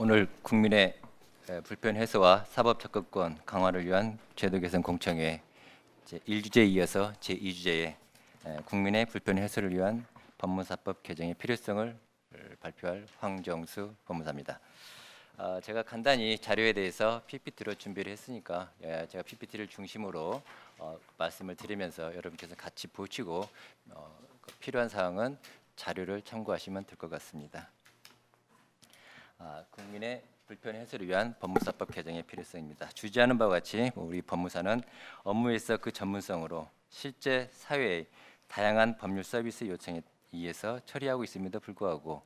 오늘 국민의 불편 해소와 사법 접근권 강화를 위한 제도 개선 공청회 제1주제에 이어서 제2주제에 국민의 불편 해소를 위한 법무사법 개정의 필요성을 발표할 황정수 법무사입니다. 제가 간단히 자료에 대해서 PPT로 준비를 했으니까 제가 PPT를 중심으로 말씀을 드리면서 여러분께서 같이 보시고 필요한 사항은 자료를 참고하시면 될 것 같습니다. 국민의 불편 해소를 위한 법무사법 개정의 필요성입니다. 주지하는 바와 같이 우리 법무사는 업무에서 그 전문성으로 실제 사회의 다양한 법률 서비스 요청에 의해서 처리하고 있음에도 불구하고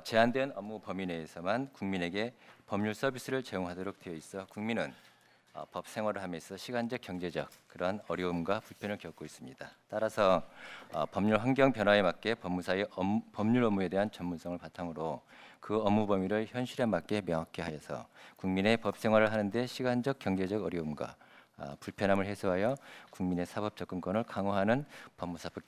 제한된 업무 범위 내에서만 국민에게 법률 서비스를 제공하도록 되어 있어 국민은 법 생활을 하면서 시간적, 경제적 그러한 어려움과 불편을 겪고 있습니다. 따라서 법률 환경 변화에 맞게 법무사의 법률 업무에 대한 전문성을 바탕으로 그 업무 범위를 현실에 맞게 명확히 하여서 국민의 법 생활을 하는데 시간적, 경제적 어려움과 불편함을 해소하여 국민의 사법 접근권을 강화하는 법무사법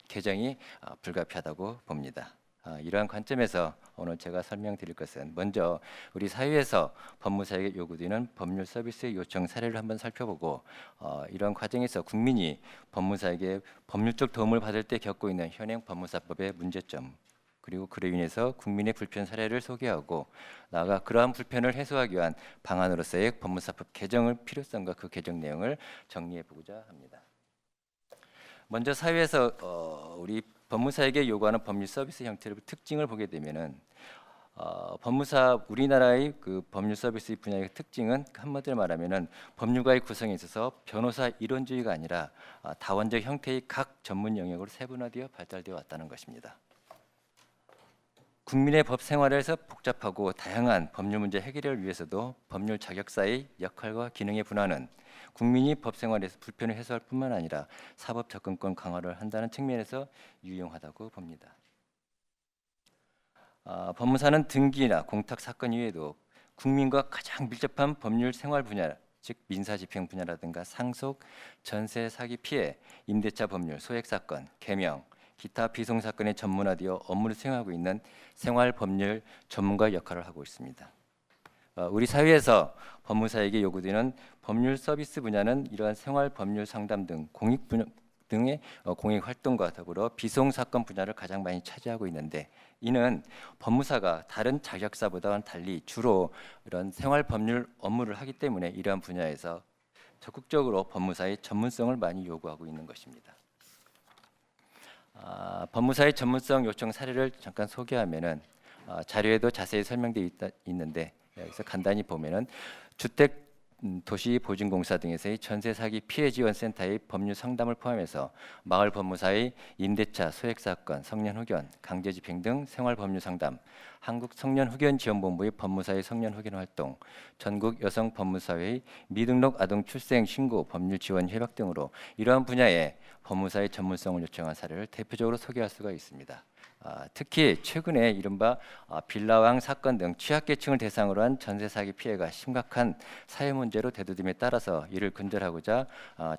개정이 불가피하다고 봅니다. 이러한 관점에서 오늘 제가 설명드릴 것은 먼저 우리 사회에서 법무사에게 요구되는 법률 서비스의 요청 사례를 한번 살펴보고 이러한 과정에서 국민이 법무사에게 법률적 도움을 받을 때 겪고 있는 현행 법무사법의 문제점 그리고 그로 인해서 국민의 불편 사례를 소개하고 나아가 그러한 불편을 해소하기 위한 방안으로서의 법무사법 개정의 필요성과 그 개정 내용을 정리해 보고자 합니다. 먼저 사회에서 우리 법무사에게 요구하는 법률 서비스 형태의 특징을 보게 되면은 우리나라의 그 법률 서비스 분야의 특징은 한마디로 말하면은 법률가의 구성에 있어서 변호사 일원주의가 아니라 다원적 형태의 각 전문 영역으로 세분화되어 발달되어 왔다는 것입니다. 국민의 법 생활에서 복잡하고 다양한 법률 문제 해결을 위해서도 법률 자격사의 역할과 기능의 분화는 국민이 법 생활에서 불편을 해소할 뿐만 아니라 사법 접근권 강화를 한다는 측면에서 유용하다고 봅니다. 법무사는 등기나 공탁 사건 이외에도 국민과 가장 밀접한 법률 생활 분야, 즉 민사집행 분야라든가 상속, 전세 사기 피해, 임대차 법률, 소액 사건, 개명, 기타 비송 사건에 전문화되어 업무를 수행하고 있는 생활 법률 전문가 역할을 하고 있습니다. 우리 사회에서 법무사에게 요구되는 법률 서비스 분야는 이러한 생활 법률 상담 등 등의 공익 활동과 더불어 비송 사건 분야를 가장 많이 차지하고 있는데 이는 법무사가 다른 자격사보다는 달리 주로 이런 생활 법률 업무를 하기 때문에 이러한 분야에서 적극적으로 법무사의 전문성을 많이 요구하고 있는 것입니다. 법무사의 전문성 요청 사례를 잠깐 소개하면은 자료에도 자세히 설명되어 있는데 여기서 간단히 보면은 주택 도시보증공사 등에서의 전세 사기 피해 지원 센터의 법률 상담을 포함해서 마을 법무사의 임대차, 소액 사건, 청년 후견, 강제 집행 등 생활 법률 상담, 한국 청년 후견 지원본부의 법무사의 청년 후견 활동, 전국 여성 법무사회의 미등록 아동 출생 신고 법률 지원 협약 등으로 이러한 분야에 법무사의 전문성을 요청한 사례를 대표적으로 소개할 수가 있습니다. 특히 최근에 이른바 빌라왕 사건 등 취약계층을 대상으로 한 전세 사기 피해가 심각한 사회 문제로 대두됨에 따라서 이를 근절하고자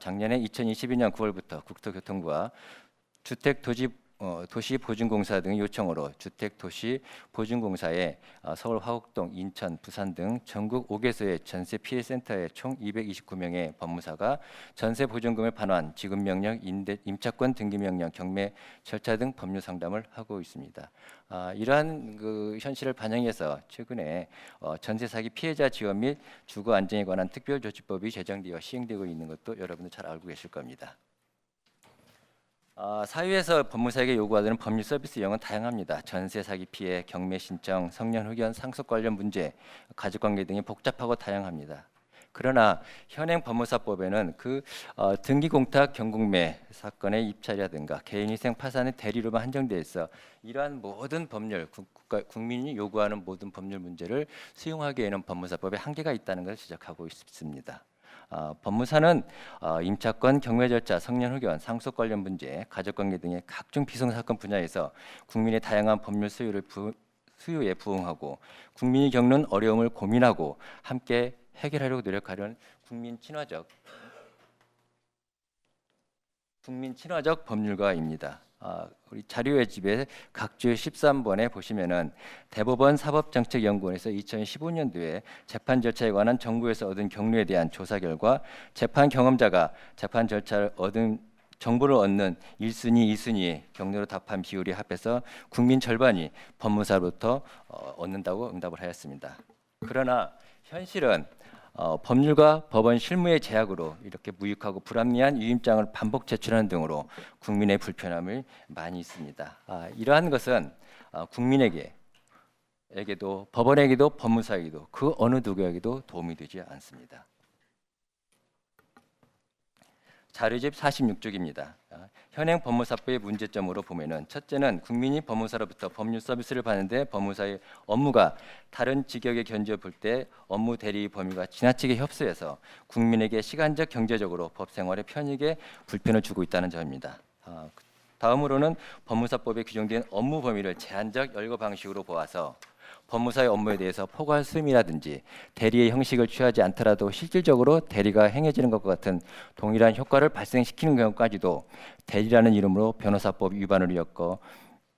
작년에 2022년 9월부터 국토교통부와 도시보증공사 등의 요청으로 주택도시보증공사에 서울 화곡동, 인천, 부산 등 전국 5개소의 전세 피해 센터에 총 229명의 법무사가 전세 보증금을 반환, 지급 명령, 임차권 등기 명령, 경매 절차 등 법률 상담을 하고 있습니다. 이러한 그 현실을 반영해서 최근에 전세 사기 피해자 지원 및 주거 안정에 관한 특별조치법이 제정되어 시행되고 있는 것도 여러분들 잘 알고 계실 겁니다. 사회에서 법무사에게 요구하는 법률 서비스 유형은 다양합니다. 전세 사기 피해, 경매 신청, 성년 후견, 상속 관련 문제, 가족관계 등이 복잡하고 다양합니다. 그러나 현행 법무사법에는 등기공탁 경공매 사건의 입찰이라든가 개인위생 파산의 대리로만 한정되어 있어 이러한 모든 법률, 국민이 요구하는 모든 법률 문제를 수용하기에는 법무사법에 한계가 있다는 것을 지적하고 있습니다. 법무사는 임차권, 경매 절차, 성년 후견, 상속 관련 문제, 가족관계 등의 각종 비송 사건 분야에서 국민의 다양한 법률 수요에 부응하고 국민이 겪는 어려움을 고민하고 함께 해결하려고 노력하려는 국민 친화적 법률가입니다. 우리 자료의 집에 각주 13번에 보시면은 대법원 사법정책연구원에서 2015년도에 재판 절차에 관한 정부에서 얻은 경로에 대한 조사 결과 재판 경험자가 재판 절차를 얻은 정보를 얻는 1순위, 2순위의 경로로 답한 비율이 합해서 국민 절반이 법무사로부터 얻는다고 응답을 하였습니다. 그러나 현실은 법률과 법원 실무의 제약으로 이렇게 무익하고 불합리한 유임장을 반복 제출하는 등으로 국민의 불편함을 많이 있습니다. 이러한 것은 국민에게도 법원에게도 법무사에게도 그 어느 누구에게도 도움이 되지 않습니다. 자료집 46쪽입니다. 현행 법무사법의 문제점으로 보면은 첫째는 국민이 법무사로부터 법률 서비스를 받는데 법무사의 업무가 다른 직역에 견주어 볼 때 업무 대리 범위가 지나치게 협소해서 국민에게 시간적 경제적으로 법 생활의 편익에 불편을 주고 있다는 점입니다. 다음으로는 법무사법에 규정된 업무 범위를 제한적 열거 방식으로 보아서 법무사의 업무에 대해서 포괄 수임이라든지 대리의 형식을 취하지 않더라도 실질적으로 대리가 행해지는 것과 같은 동일한 효과를 발생시키는 경우까지도 대리라는 이름으로 변호사법 위반으로 엮어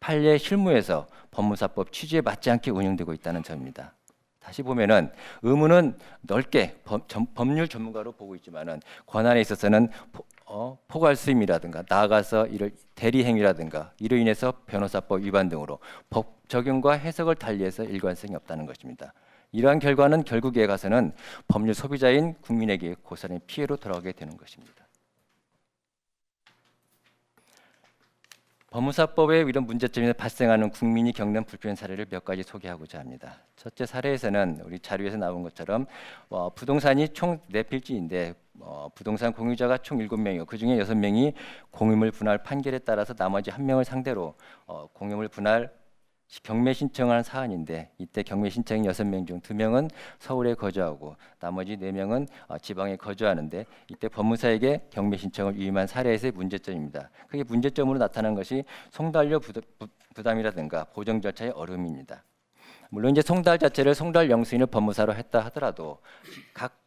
판례 실무에서 법무사법 취지에 맞지 않게 운영되고 있다는 점입니다. 다시 보면은 의무는 넓게 법률 전문가로 보고 있지만은 권한에 있어서는 포괄 수임이라든가 나아가서 이를 대리 행위라든가 이로 인해서 변호사법 위반 등으로 법 적용과 해석을 달리해서 일관성이 없다는 것입니다. 이러한 결과는 결국에 가서는 법률 소비자인 국민에게 고스란히 피해로 돌아오게 되는 것입니다. 법무사법의 이런 문제점에서 발생하는 국민이 겪는 불편 사례를 몇 가지 소개하고자 합니다. 첫째 사례에서는 우리 자료에서 나온 것처럼 부동산이 총 4필지인데 부동산 공유자가 총 7명이고 그중에 6명이 공유물 분할 판결에 따라서 나머지 1명을 상대로 공유물 분할 경매 신청한 사안인데 이때 경매 신청인 6명 중 2명은 서울에 거주하고 나머지 4명은 지방에 거주하는데 이때 법무사에게 경매 신청을 위임한 사례에서의 문제점입니다. 그게 문제점으로 나타난 것이 송달료 부담이라든가 보정 절차의 어려움입니다. 물론 이제 송달 자체를 송달 영수인을 법무사로 했다 하더라도 각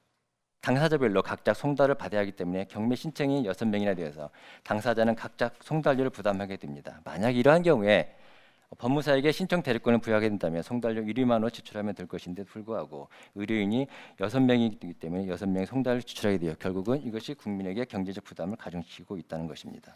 당사자별로 각자 송달을 받아야 하기 때문에 경매 신청이 6명이나 되어서 당사자는 각자 송달료를 부담하게 됩니다. 만약 이러한 경우에 법무사에게 신청 대리권을 부여하게 된다면 송달료 1위만 원 지출하면 될 것인데 불구하고 의뢰인이 6명이기 때문에 6명의 송달을 지출하게 되어 결국은 이것이 국민에게 경제적 부담을 가중시키고 있다는 것입니다.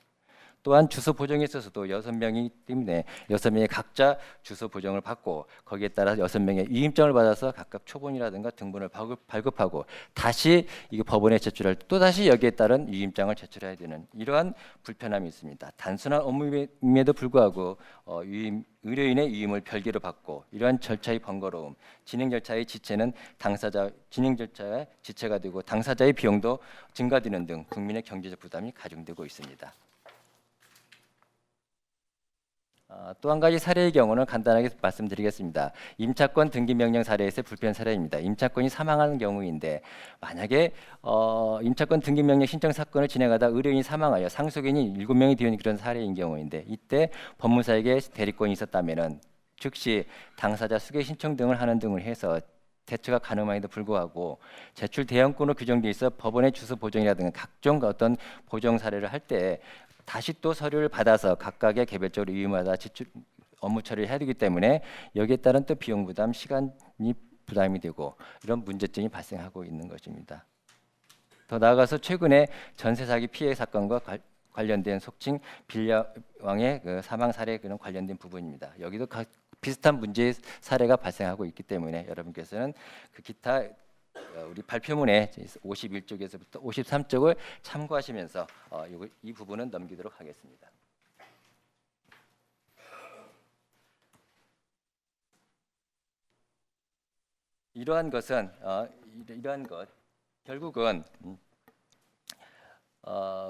또한 주소 보정에 있어서도 6명이기 때문에 6명이 각자 주소 보정을 받고 거기에 따라 6명의 위임장을 받아서 각각 초본이라든가 등본을 발급하고 다시 이게 법원에 제출할 때 또다시 여기에 따른 위임장을 제출해야 되는 이러한 불편함이 있습니다. 단순한 업무임에도 불구하고 의뢰인의 위임을 별개로 받고 이러한 절차의 번거로움, 진행 절차의 지체는 진행 절차의 지체가 되고 당사자의 비용도 증가되는 등 국민의 경제적 부담이 가중되고 있습니다. 또 한 가지 사례의 경우는 간단하게 말씀드리겠습니다. 임차권 등기 명령 사례에서의 불편 사례입니다. 임차권이 사망하는 경우인데 만약에 임차권 등기 명령 신청 사건을 진행하다 의뢰인이 사망하여 상속인이 7명이 되는 그런 사례인 경우인데 이때 법무사에게 대리권이 있었다면은 즉시 당사자 수개 신청 등을 하는 등을 해서 대처가 가능함에도 불구하고 제출 대행권으로 규정돼 있어 법원의 주소 보정이라든가 각종 어떤 보정 사례를 할 때 다시 또 서류를 받아서 각각의 개별적으로 위임하다 업무 처리를 해야 되기 때문에 여기에 따른 또 비용 부담, 시간이 부담이 되고 이런 문제점이 발생하고 있는 것입니다. 더 나아가서 최근에 전세 사기 피해 사건과 관련된 속칭 빌려왕의 그 사망 사례 그런 관련된 부분입니다. 여기도 비슷한 문제의 사례가 발생하고 있기 때문에 여러분께서는 그 기타 우리 발표문의 51쪽에서부터 53쪽을 참고하시면서 이 부분은 넘기도록 하겠습니다. 이러한 것은 결국은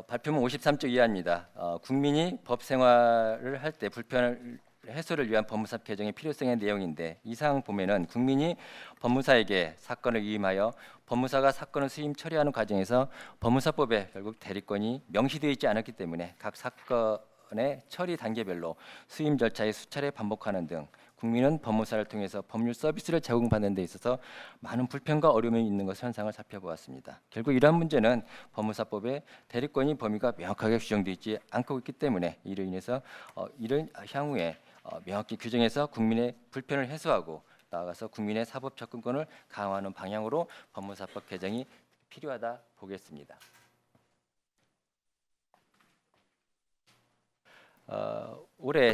발표문 53쪽 이하입니다. 국민이 법 생활을 할 때 불편을 해소를 위한 법무사법 개정의 필요성의 내용인데 이 사항 보면은 국민이 법무사에게 사건을 위임하여 법무사가 사건을 수임 처리하는 과정에서 법무사법에 결국 대리권이 명시되어 있지 않았기 때문에 각 사건의 처리 단계별로 수임 절차의 수차례 반복하는 등 국민은 법무사를 통해서 법률 서비스를 제공받는 데 있어서 많은 불편과 어려움이 있는 것 현상을 살펴보았습니다. 결국 이러한 문제는 법무사법에 대리권이 범위가 명확하게 규정되어 있지 않고 있기 때문에 이로 인해서 이를 향후에 명확히 규정해서 국민의 불편을 해소하고 나아가서 국민의 사법 접근권을 강화하는 방향으로 법무사법 개정이 필요하다 보겠습니다.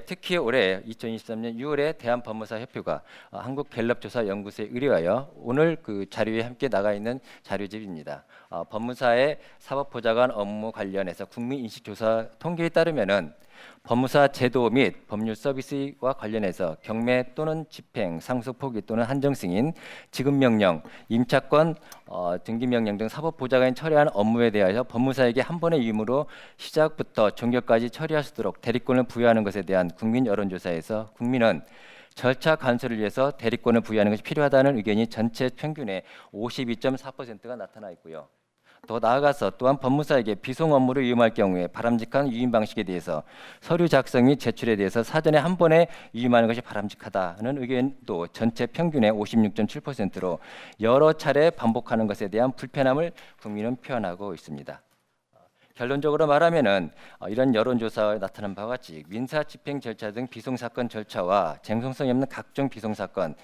특히 올해 2023년 6월에 대한법무사협회가 한국갤럽조사연구소에 의뢰하여 오늘 그 자료에 함께 나가 있는 자료집입니다. 법무사의 사법보좌관 업무 관련해서 국민인식조사 통계에 따르면은 법무사 제도 및 법률 서비스와 관련해서 경매 또는 집행, 상속 포기 또는 한정 승인, 지급 명령, 임차권, 등기 명령 등 사법보좌관이 처리하는 업무에 대하여 법무사에게 한 번의 임무로 시작부터 종결까지 처리할 수 있도록 대리권을 부여하는 것에 대한 국민 여론조사에서 국민은 절차 간소를 위해서 대리권을 부여하는 것이 필요하다는 의견이 전체 평균의 52.4%가 나타나 있고요. 더 나아가서 또한 법무사에게 비송 업무를 위임할 경우에 바람직한 위임 방식에 대해서 서류 작성 및 제출에 대해서 사전에 한 번에 위임하는 것이 바람직하다는 의견도 전체 평균의 56.7%로 여러 차례 반복하는 것에 대한 불편함을 국민은 표현하고 있습니다. 결론적으로 말하면은 이런 여론조사에 나타난 바와 같이 민사 집행 절차 등 비송 사건 절차와 쟁송성이 없는 각종 비송 사건,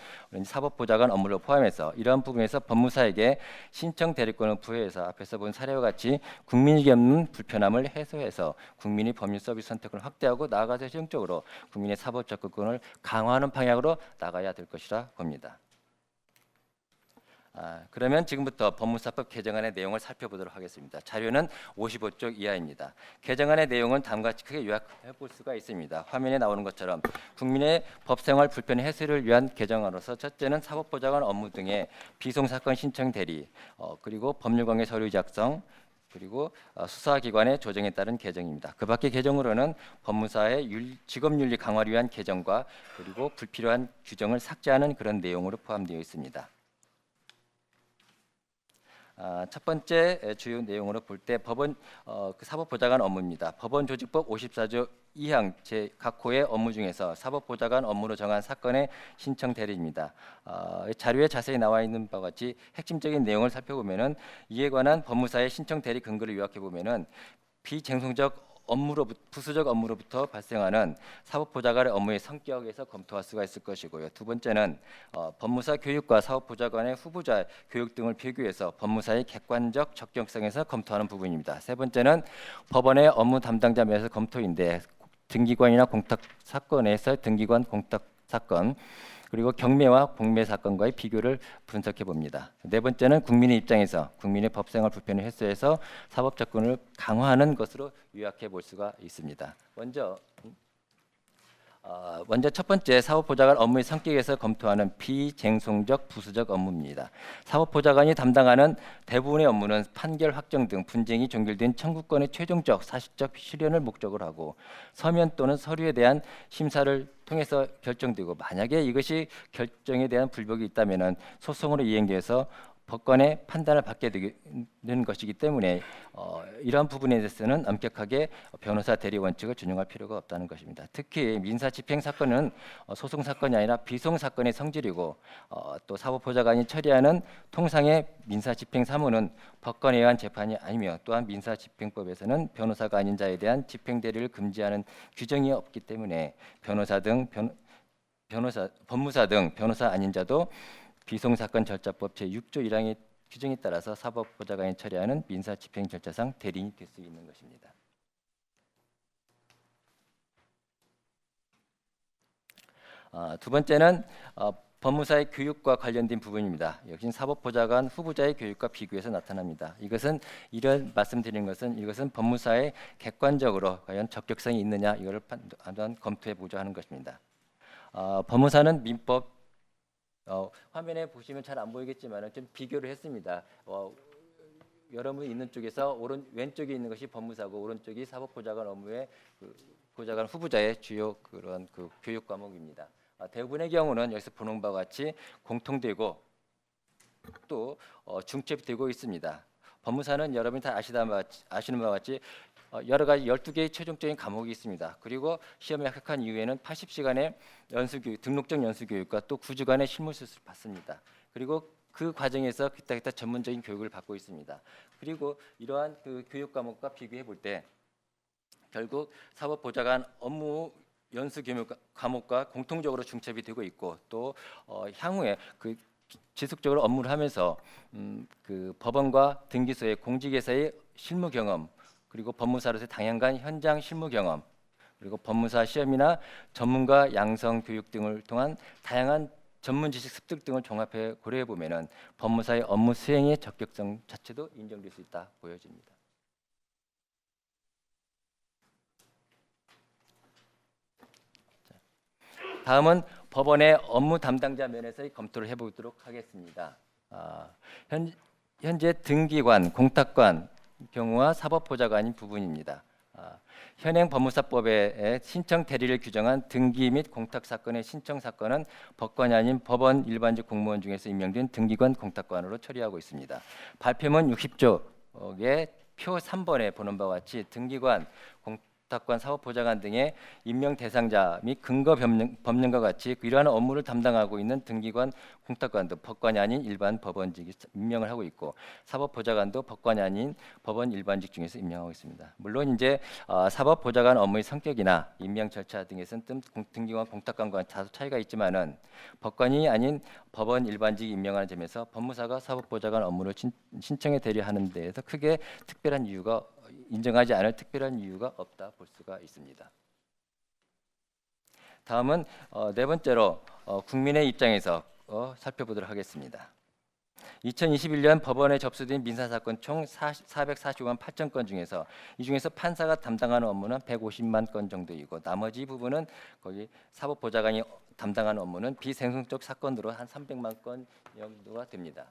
사법보좌관 업무를 포함해서 이러한 부분에서 법무사에게 신청 대리권을 부여해서 앞에서 본 사례와 같이 국민에게 없는 불편함을 해소해서 국민이 법률 서비스 선택을 확대하고 나아가서 최종적으로 국민의 사법 접근권을 강화하는 방향으로 나가야 될 것이라 봅니다. 그러면 지금부터 법무사법 개정안의 내용을 살펴보도록 하겠습니다. 자료는 55쪽 이하입니다. 개정안의 내용은 다음과 같이 크게 요약해 볼 수가 있습니다. 화면에 나오는 것처럼 국민의 법생활 불편 해소를 위한 개정안으로서 첫째는 사법보좌관 업무 등의 비송사건 신청 대리, 그리고 법률관계 서류 작성, 그리고 수사기관의 조정에 따른 개정입니다. 그 밖의 개정으로는 법무사의 직업윤리 강화를 위한 개정과 그리고 불필요한 규정을 삭제하는 그런 내용으로 포함되어 있습니다. 첫 번째 주요 내용으로 볼 때 법원 사법보좌관 업무입니다. 법원조직법 54조 2항 각 호의 업무 중에서 사법보좌관 업무로 정한 사건의 신청 대리입니다. 자료에 자세히 나와 있는 바와 같이 핵심적인 내용을 살펴보면은 이에 관한 법무사의 신청 대리 근거를 요약해 보면은 비쟁송적 부수적 업무로부터 발생하는 사법보좌관의 업무의 성격에서 검토할 수가 있을 것이고요. 두 번째는 법무사 교육과 사법보좌관의 후보자 교육 등을 비교해서 법무사의 객관적 적정성에서 검토하는 부분입니다. 세 번째는 법원의 업무 담당자 면에서 검토인데 등기관이나 공탁 사건에서 등기관 공탁 사건, 그리고 경매와 공매 사건과의 비교를 분석해 봅니다. 네 번째는 국민의 입장에서 국민의 법생활 불편을 해소해서 사법 접근을 강화하는 것으로 요약해 볼 수가 있습니다. 먼저 첫 번째 사법보좌관 업무의 성격에서 검토하는 비쟁송적 부수적 업무입니다. 사법보좌관이 담당하는 대부분의 업무는 판결 확정 등 분쟁이 종결된 청구권의 최종적 사실적 실현을 목적으로 하고 서면 또는 서류에 대한 심사를 통해서 결정되고 만약에 이것이 결정에 대한 불복이 있다면은 소송으로 이행돼서 법관의 판단을 받게 되는 것이기 때문에 이러한 부분에 대해서는 엄격하게 변호사 대리 원칙을 준용할 필요가 없다는 것입니다. 특히 민사 집행 사건은 소송 사건이 아니라 비송 사건의 성질이고 또 사법보좌관이 처리하는 통상의 민사 집행 사무는 법관에 의한 재판이 아니며 또한 민사 집행법에서는 변호사가 아닌 자에 대한 집행 대리를 금지하는 규정이 없기 때문에 법무사 등 변호사 아닌 자도 비송사건 절차법 제6조 1항의 규정에 따라서 사법보좌관이 처리하는 민사 집행 절차상 대리인이 될 수 있는 것입니다. 두 번째는 법무사의 교육과 관련된 부분입니다. 역시 사법보좌관 후보자의 교육과 비교해서 나타납니다. 이런 말씀드리는 것은 이것은 법무사의 객관적으로 과연 적격성이 있느냐 이거를 한번 검토해 보자 하는 것입니다. 법무사는 민법 화면에 보시면 잘 안 보이겠지만 좀 비교를 했습니다. 여러분 있는 쪽에서 왼쪽에 있는 것이 법무사고 오른쪽이 사법보좌관 업무의 보좌관 후보자의 주요 그런 교육 과목입니다. 대부분의 경우는 여기서 보는 바와 같이 공통되고 또 중첩되고 있습니다. 법무사는 여러분이 다 아시는 바와 같이 여러 가지 12개의 최종적인 과목이 있습니다. 그리고 시험에 합격한 이후에는 80시간의 등록적 연수 교육과 또 9주간의 실무 수술을 받습니다. 그리고 그 과정에서 기타 전문적인 교육을 받고 있습니다. 그리고 이러한 그 교육 과목과 비교해 볼 때 결국 사법보좌관 업무 연수 교육 과목과 공통적으로 중첩이 되고 있고 또 향후에 그 지속적으로 업무를 하면서 그 법원과 등기소의 공직에서의 실무 경험 그리고 법무사로서의 다양한 현장 실무 경험 그리고 법무사 시험이나 전문가 양성 교육 등을 통한 다양한 전문 지식 습득 등을 종합해 고려해 보면은 법무사의 업무 수행의 적격성 자체도 인정될 수 있다 보여집니다. 다음은 법원의 업무 담당자 면에서의 검토를 해보도록 하겠습니다. 현재 등기관, 공탁관 경우와 사법보좌관인 부분입니다. 현행 법무사법의 신청 대리를 규정한 등기 및 공탁 사건의 신청 사건은 법관이 아닌 법원 일반직 공무원 중에서 임명된 등기관 공탁관으로 처리하고 있습니다. 발표문 60쪽의 표 3번에 보는 바와 같이 등기관, 공탁관, 사법보좌관 등의 임명 대상자 및 근거 법령과 같이 이러한 업무를 담당하고 있는 등기관, 공탁관도 법관이 아닌 일반 법원직이 임명을 하고 있고 사법보좌관도 법관이 아닌 법원 일반직 중에서 임명하고 있습니다. 물론 이제 사법보좌관 업무의 성격이나 임명 절차 등에서는 등기관, 공탁관과 다소 차이가 있지만은 법관이 아닌 법원 일반직 임명하는 점에서 법무사가 사법보좌관 업무를 신청에 대리하는 데에서 크게 특별한 이유가 인정하지 않을 특별한 이유가 없다 볼 수가 있습니다. 다음은 네 번째로 국민의 입장에서 살펴보도록 하겠습니다. 2021년 법원에 접수된 민사사건 총 445만 8천 건 중에서 이 중에서 판사가 담당하는 업무는 150만 건 정도이고 나머지 부분은 거기 사법보좌관이 담당하는 업무는 비생성적 사건으로 한 300만 건 정도가 됩니다.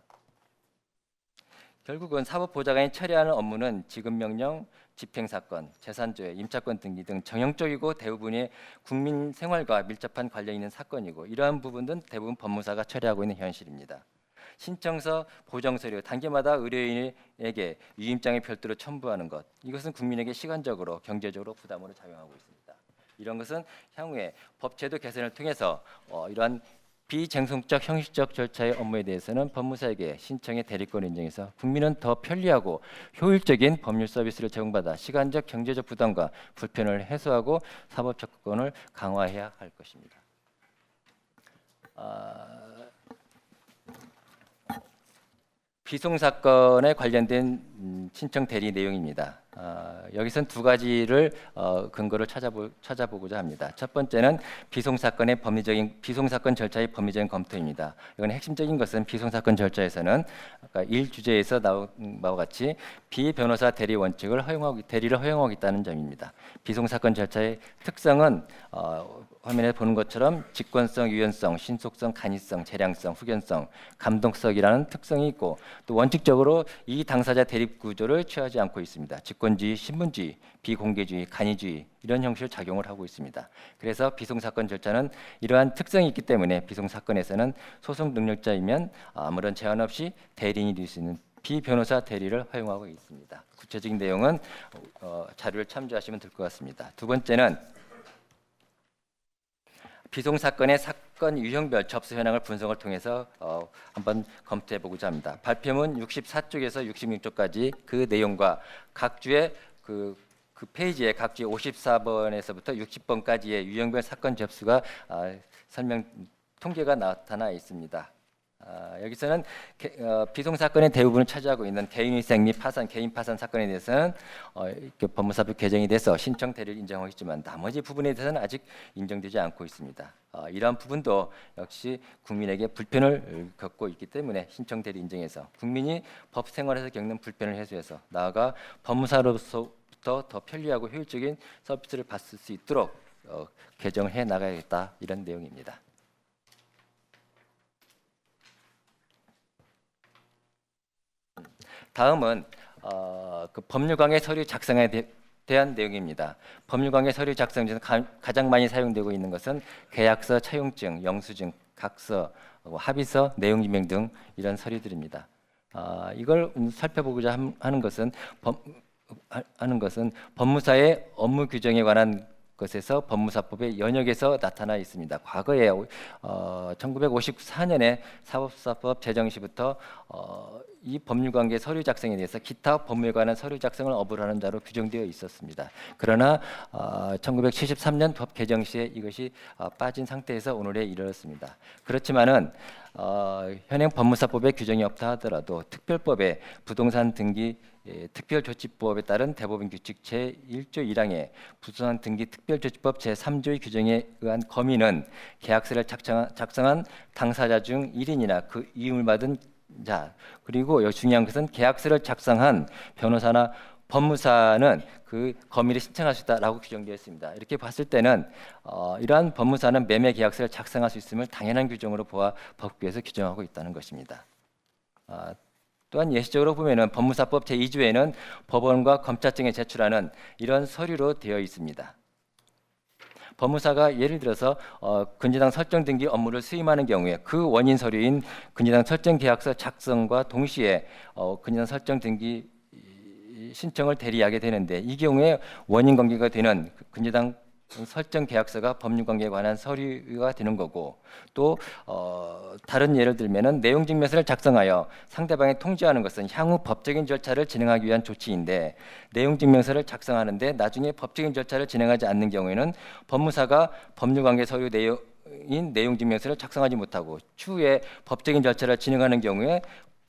결국은 사법보좌관이 처리하는 업무는 지급명령, 집행사건, 재산조회, 임차권 등기 등 정형적이고 대부분이 국민 생활과 밀접한 관련이 있는 사건이고 이러한 부분은 대부분 법무사가 처리하고 있는 현실입니다. 신청서, 보정서류, 단계마다 의뢰인에게 위임장을 별도로 첨부하는 것 이것은 국민에게 시간적으로, 경제적으로 부담으로 작용하고 있습니다. 이런 것은 향후에 법제도 개선을 통해서 이러한 비쟁송적 형식적 절차의 업무에 대해서는 법무사에게 신청의 대리권을 인정해서 국민은 더 편리하고 효율적인 법률 서비스를 제공받아 시간적 경제적 부담과 불편을 해소하고 사법 접근을 강화해야 할 것입니다. 비송 사건에 관련된 신청 대리 내용입니다. 여기선 두 가지를 근거를 찾아보고자 합니다. 첫 번째는 비송 사건 절차의 법리적인 검토입니다. 이건 핵심적인 것은 비송 사건 절차에서는 아까 1주제에서 나온 바와 같이 비변호사 대리 원칙을 대리를 허용하겠다는 점입니다. 비송 사건 절차의 특성은 화면에 보는 것처럼 직권성, 유연성, 신속성, 간이성, 재량성, 후견성, 감독성이라는 특성이 있고 또 원칙적으로 이 당사자 대립 구조를 취하지 않고 있습니다. 직권주의, 신분주의, 비공개주의, 간이주의 이런 형식으로 작용을 하고 있습니다. 그래서 비송사건 절차는 이러한 특성이 있기 때문에 비송사건에서는 소송 능력자이면 아무런 제한 없이 대리인이 될 수 있는 비변호사 대리를 허용하고 있습니다. 구체적인 내용은 자료를 참조하시면 될 것 같습니다. 두 번째는 비송 사건의 사건 유형별 접수 현황을 분석을 통해서 한번 검토해 보고자 합니다. 발표문 64쪽에서 66쪽까지 그 내용과 각 주의 그 페이지에 각 주의 54번에서부터 60번까지의 유형별 사건 접수가 통계가 나타나 있습니다. 여기서는 비송 사건의 대부분을 차지하고 있는 개인위생 및 파산, 개인 파산 사건에 대해서는 법무사법 개정이 돼서 신청 대리를 인정하고 있지만 나머지 부분에 대해서는 아직 인정되지 않고 있습니다. 이러한 부분도 역시 국민에게 불편을 겪고 있기 때문에 신청 대리 인정해서 국민이 법 생활에서 겪는 불편을 해소해서 나아가 법무사로부터 더 편리하고 효율적인 서비스를 받을 수 있도록 개정을 해 나가야겠다 이런 내용입니다. 다음은 그 법률강의 서류 작성에 대한 내용입니다. 법률강의 서류 작성 중에서 가장 많이 사용되고 있는 것은 계약서, 차용증, 영수증, 각서, 합의서, 내용증명 등 이런 서류들입니다. 이걸 살펴보고자 하는 것은 하는 것은 법무사의 업무 규정에 관한 것에서 법무사법의 연역에서 나타나 있습니다. 과거에 1954년에 사법사법 제정 시부터 이 법률관계 서류 작성에 대해서 기타 법무에 관한 서류 작성을 업으로 하는 자로 규정되어 있었습니다. 그러나 1973년 법 개정 시에 이것이 빠진 상태에서 오늘에 이르렀습니다. 그렇지만은 현행 법무사법의 규정이 없다 하더라도 특별법의 부동산 등기 특별조치법에 따른 대법원 규칙 제1조 1항의 부동산 등기 특별조치법 제3조의 규정에 의한 거민은 계약서를 작성한 당사자 중 1인이나 그 이음을 받은 자, 그리고 중요한 것은 계약서를 작성한 변호사나 법무사는 그 거민을 신청할 수 있다라고 규정되어 있습니다. 이렇게 봤을 때는 이러한 법무사는 매매 계약서를 작성할 수 있음을 당연한 규정으로 보아 법규에서 규정하고 있다는 것입니다. 또한 예시적으로 보면은 법무사법 제2조에는 법원과 검찰청에 제출하는 이런 서류로 되어 있습니다. 법무사가 예를 들어서 근저당 설정 등기 업무를 수임하는 경우에 그 원인 서류인 근저당 설정 계약서 작성과 동시에 근저당 설정 등기 신청을 대리하게 되는데 이 경우에 원인 관계가 되는 근저당 설정 계약서가 법률 관계에 관한 서류가 되는 거고 또 다른 예를 들면은 내용 증명서를 작성하여 상대방에 통지하는 것은 향후 법적인 절차를 진행하기 위한 조치인데 내용 증명서를 작성하는데 나중에 법적인 절차를 진행하지 않는 경우에는 법무사가 법률 관계 서류 내용인 내용 증명서를 작성하지 못하고 추후에 법적인 절차를 진행하는 경우에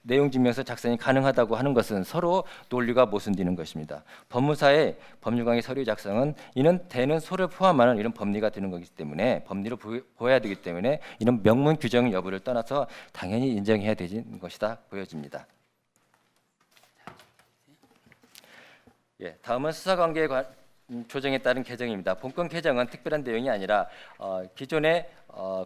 내용증명서 작성이 가능하다고 하는 것은 서로 논리가 모순되는 것입니다. 법무사의 법률관계 서류 작성은 이는 되는 소를 포함하는 이런 법리가 되는 것이기 때문에 법리로 보여야 되기 때문에 이런 명문 규정 여부를 떠나서 당연히 인정해야 되는 것이다 보여집니다. 다음은 수사관계 조정에 따른 개정입니다. 본건 개정은 특별한 내용이 아니라 기존의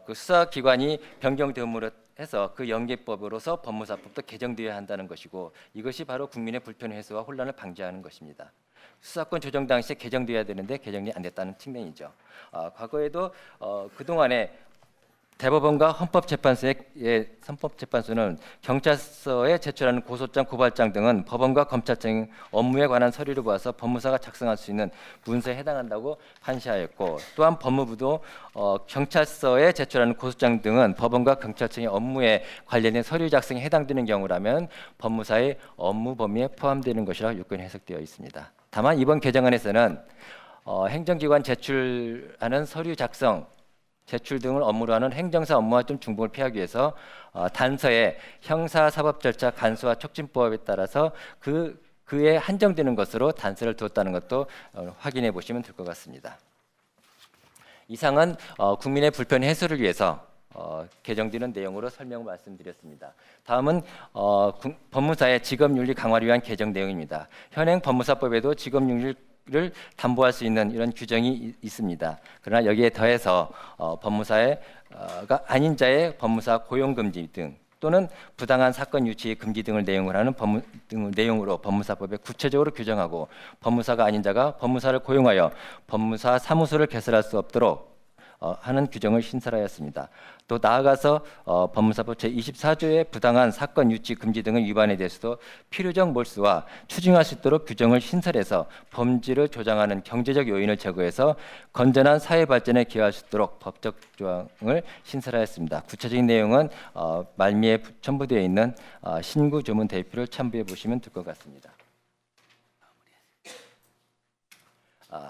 그 수사기관이 변경됨으로 해서 그 연계법으로서 법무사법도 개정되어야 한다는 것이고 이것이 바로 국민의 불편 해소와 혼란을 방지하는 것입니다. 수사권 조정 당시에 개정되어야 되는데 개정이 안 됐다는 측면이죠. 과거에도 그동안에 대법원과 헌법재판소는 경찰서에 제출하는 고소장, 고발장 등은 법원과 검찰청 업무에 관한 서류를 보아서 법무사가 작성할 수 있는 문서에 해당한다고 판시하였고 또한 법무부도 경찰서에 제출하는 고소장 등은 법원과 경찰청의 업무에 관련된 서류 작성에 해당되는 경우라면 법무사의 업무 범위에 포함되는 것이라 요건이 해석되어 있습니다. 다만 이번 개정안에서는 행정기관 제출하는 서류 작성 제출 등을 업무로 하는 행정사 업무와 좀 중복을 피하기 위해서 단서에 형사사법 절차 간소화 촉진법에 따라서 그에 한정되는 것으로 단서를 두었다는 것도 확인해 보시면 될 것 같습니다. 이상은 국민의 불편 해소를 위해서 개정되는 내용으로 설명을 말씀드렸습니다. 다음은 법무사의 직업윤리 강화를 위한 개정 내용입니다. 현행 법무사법에도 직업윤리를 담보할 수 있는 이런 규정이 있습니다. 그러나 여기에 더해서 법무사가 아닌 자의 법무사 고용 금지 등 또는 부당한 사건 유치 금지 등을 내용을 하는 내용으로 법무사법에 구체적으로 규정하고 법무사가 아닌 자가 법무사를 고용하여 법무사 사무소를 개설할 수 없도록 하는 규정을 신설하였습니다. 또 나아가서 법무사법 제24조의 부당한 사건 유치 금지 등의 위반에 대해서도 필요적 몰수와 추징할 수 있도록 규정을 신설해서 범죄를 조장하는 경제적 요인을 제거해서 건전한 사회 발전에 기여할 수 있도록 법적 조항을 신설하였습니다. 구체적인 내용은 말미에 첨부되어 있는 신구 조문 대표를 참고해 보시면 될 것 같습니다.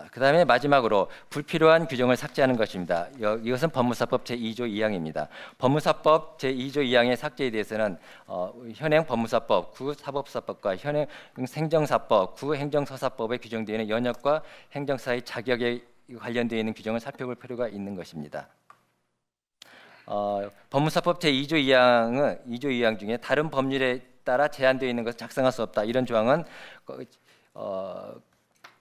그다음에 마지막으로 불필요한 규정을 삭제하는 것입니다. 이것은 법무사법 제2조 2항입니다. 법무사법 제2조 2항의 삭제에 대해서는 현행 법무사법, 구사법사법과 현행 행정사법, 구행정서사법에 규정되어 있는 연역과 행정사의 자격에 관련되어 있는 규정을 살펴볼 필요가 있는 것입니다. 법무사법 제2조 2항 중에 다른 법률에 따라 제한되어 있는 것을 작성할 수 없다. 이런 조항은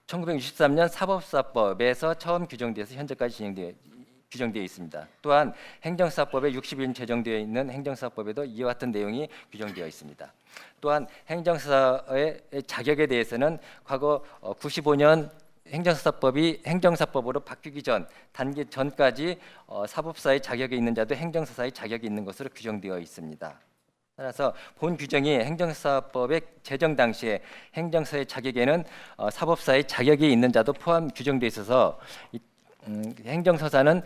1963년 사법사법에서 처음 규정돼서 현재까지 규정되어 있습니다. 또한 행정사법에 60일 제정되어 있는 행정사법에도 이와 같은 내용이 규정되어 있습니다. 또한 행정사의 자격에 대해서는 과거 95년 행정사법이 행정사법으로 바뀌기 단계 전까지 사법사의 자격이 있는 자도 행정사의 자격이 있는 것으로 규정되어 있습니다. 따라서 본 규정이 행정사법의 제정 당시에 행정사의 자격에는 사법사의 자격이 있는 자도 포함 규정돼 있어서 행정서사는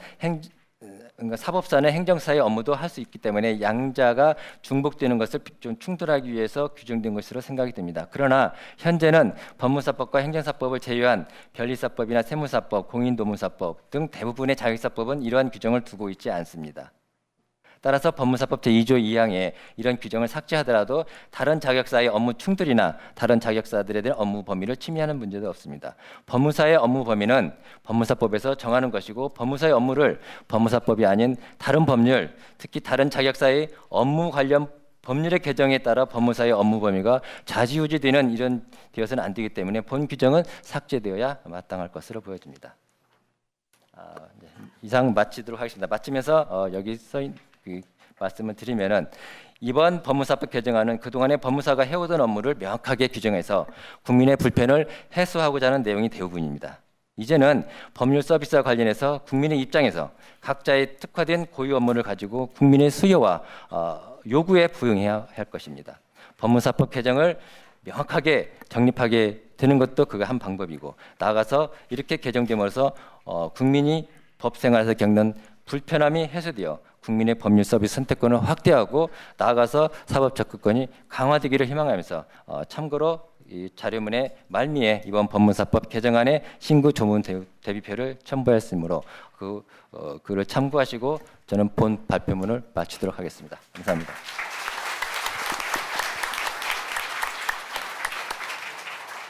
그러니까 사법사는 행정사의 업무도 할 수 있기 때문에 양자가 중복되는 것을 좀 충돌하기 위해서 규정된 것으로 생각이 됩니다. 그러나 현재는 법무사법과 행정사법을 제외한 변리사법이나 세무사법, 공인노무사법 등 대부분의 자격사법은 이러한 규정을 두고 있지 않습니다. 따라서 법무사법 제2조 2항에 이런 규정을 삭제하더라도 다른 자격사의 업무 충돌이나 다른 자격사들에 대한 업무 범위를 침해하는 문제도 없습니다. 법무사의 업무 범위는 법무사법에서 정하는 것이고 법무사의 업무를 법무사법이 아닌 다른 법률, 특히 다른 자격사의 업무 관련 법률의 개정에 따라 법무사의 업무 범위가 좌지우지되는 이런 되어서는 안 되기 때문에 본 규정은 삭제되어야 마땅할 것으로 보여집니다. 이상 마치도록 하겠습니다. 마치면서 여기 써있는 말씀을 드리면은 이번 법무사법 개정안은 그동안의 법무사가 해오던 업무를 명확하게 규정해서 국민의 불편을 해소하고자 하는 내용이 대부분입니다. 이제는 법률 서비스와 관련해서 국민의 입장에서 각자의 특화된 고유 업무를 가지고 국민의 수요와 요구에 부응해야 할 것입니다. 법무사법 개정을 명확하게 정립하게 되는 것도 그거 한 방법이고, 나아가서 이렇게 개정됨으로써 국민이 법 생활에서 겪는 불편함이 해소되어 국민의 법률 서비스 선택권을 확대하고, 나아가서 사법 접근권이 강화되기를 희망하면서 참고로 이 자료문의 말미에 이번 법무사법 개정안의 신구 조문 대비표를 첨부했으므로 그를 참고하시고 저는 본 발표문을 마치도록 하겠습니다. 감사합니다.